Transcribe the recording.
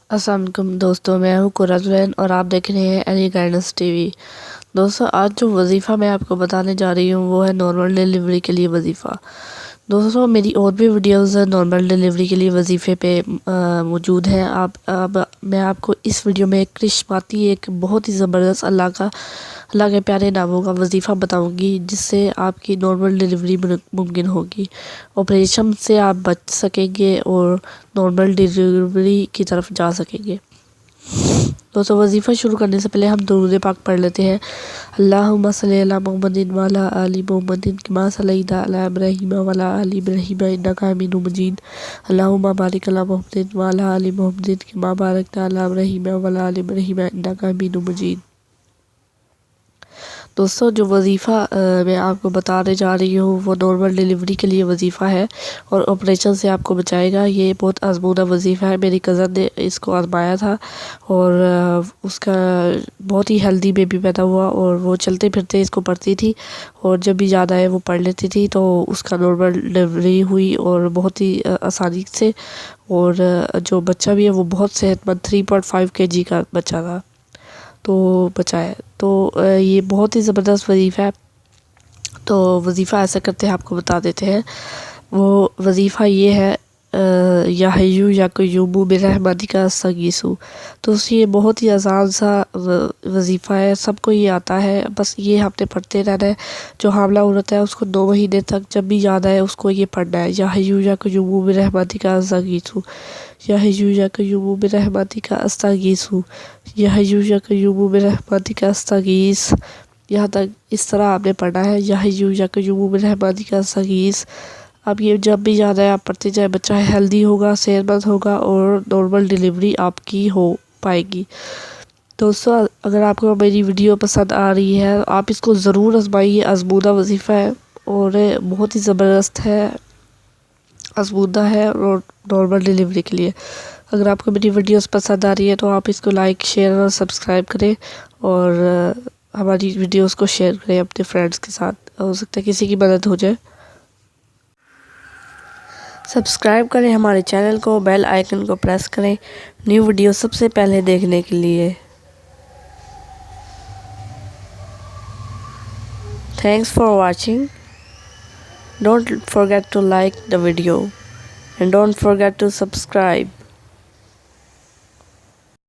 अस्सलाम वालेकुम दोस्तों, मैं हूँ कुरैन और आप देख रहे हैं एनी गाइडेंस टीवी। दोस्तों, आज जो वजीफ़ा मैं आपको बताने जा रही हूँ वो है नॉर्मल डिलीवरी के लिए वजीफ़ा। दोस्तों, मेरी और भी वीडियोस नॉर्मल डिलीवरी के लिए वजीफ़े पे मौजूद हैं। अब मैं आपको इस वीडियो में एक क्रिश्माती एक बहुत ही ज़बरदस्त अल्लाह के प्यारे नामों का वजीफ़ा बताऊंगी, जिससे आपकी नॉर्मल डिलीवरी मुमकिन होगी। ऑपरेशन से आप बच सकेंगे और नॉर्मल डिलीवरी की तरफ जा सकेंगे। दोस्तों, वजीफ़ा शुरू करने से पहले हम दुरूद पाक पढ़ लेते हैं। अल्लाहुम्मा सल्ली अला मुहम्मदिन व अला आलि मुहम्मदिन कमा सल्लैता अला इब्राहीम व अला आलि इब्राहीम इन्नका हमीदुम मजीद। अल्लाहुम्मा बारिक अला मुहम्मदिन व अला आलि मुहम्मदिन कमा बारकता अला इब्राहीम व अला आलि इब्राहीम इन्नका हमीदुम मजीद। दोस्तों, जो वजीफ़ा मैं आपको बताने जा रही हूँ वो नॉर्मल डिलीवरी के लिए वजीफ़ा है और ऑपरेशन से आपको बचाएगा। ये बहुत आजमूदा वजीफ़ा है। मेरी कज़न ने इसको आजमाया था और उसका बहुत ही हेल्दी बेबी पैदा हुआ और वो चलते फिरते इसको पढ़ती थी और जब भी ज़्यादा है वो पढ़ लेती थी, तो उसका नॉर्मल डिलीवरी हुई और बहुत ही आसानी से। और जो बच्चा भी है वो बहुत सेहतमंद 3.5 kg का बच्चा था, तो बचा है। तो ये बहुत ही ज़बरदस्त वजीफ़ा है। तो वजीफ़ा ऐसा करते हैं, आपको बता देते हैं। वो वजीफ़ा ये है, या हय्यू या क़य्यूमु बिरहमतिका अस्तगीसु। तो ये बहुत ही आसान सा वजीफ़ा है, सबको ये आता है। बस ये हमने पढ़ते रहना है। जो हामला औरत है उसको 2 महीने तक जब भी याद आए उसको ये पढ़ना है। या हय्यू या क़य्यूमु बिरहमतिका अस्तगीसु, या हय्यू या क़य्यूमु बिरहमतिका अस्तगीसु, या हय्यू या क़य्यूमु बिरहमतिका अस्तगीस। यहाँ तक इस तरह आपने पढ़ना है, या हय्यू या क़य्यूमु बिरहमतिका अस्तगीस। अब ये जब भी याद है आप पढ़ते जाए, बच्चा हेल्दी होगा, सेहतमंद होगा और नॉर्मल डिलीवरी आपकी हो पाएगी। दोस्तों, अगर आपको मेरी वीडियो पसंद आ रही है आप इसको ज़रूर आजमाइए। आजमूदा वजीफ़ा है और बहुत ही ज़बरदस्त है, आजमूदा है और नॉर्मल डिलीवरी के लिए। अगर आपको मेरी वीडियोस पसंद आ रही है तो आप इसको लाइक, शेयर और सब्सक्राइब करें और हमारी वीडियोस को शेयर करें अपने फ्रेंड्स के साथ। हो सकता है किसी की मदद हो जाए। सब्सक्राइब करें हमारे चैनल को, बेल आइकन को प्रेस करें न्यू वीडियो सबसे पहले देखने के लिए। Thanks for watching. Don't forget to like the video and don't forget to subscribe.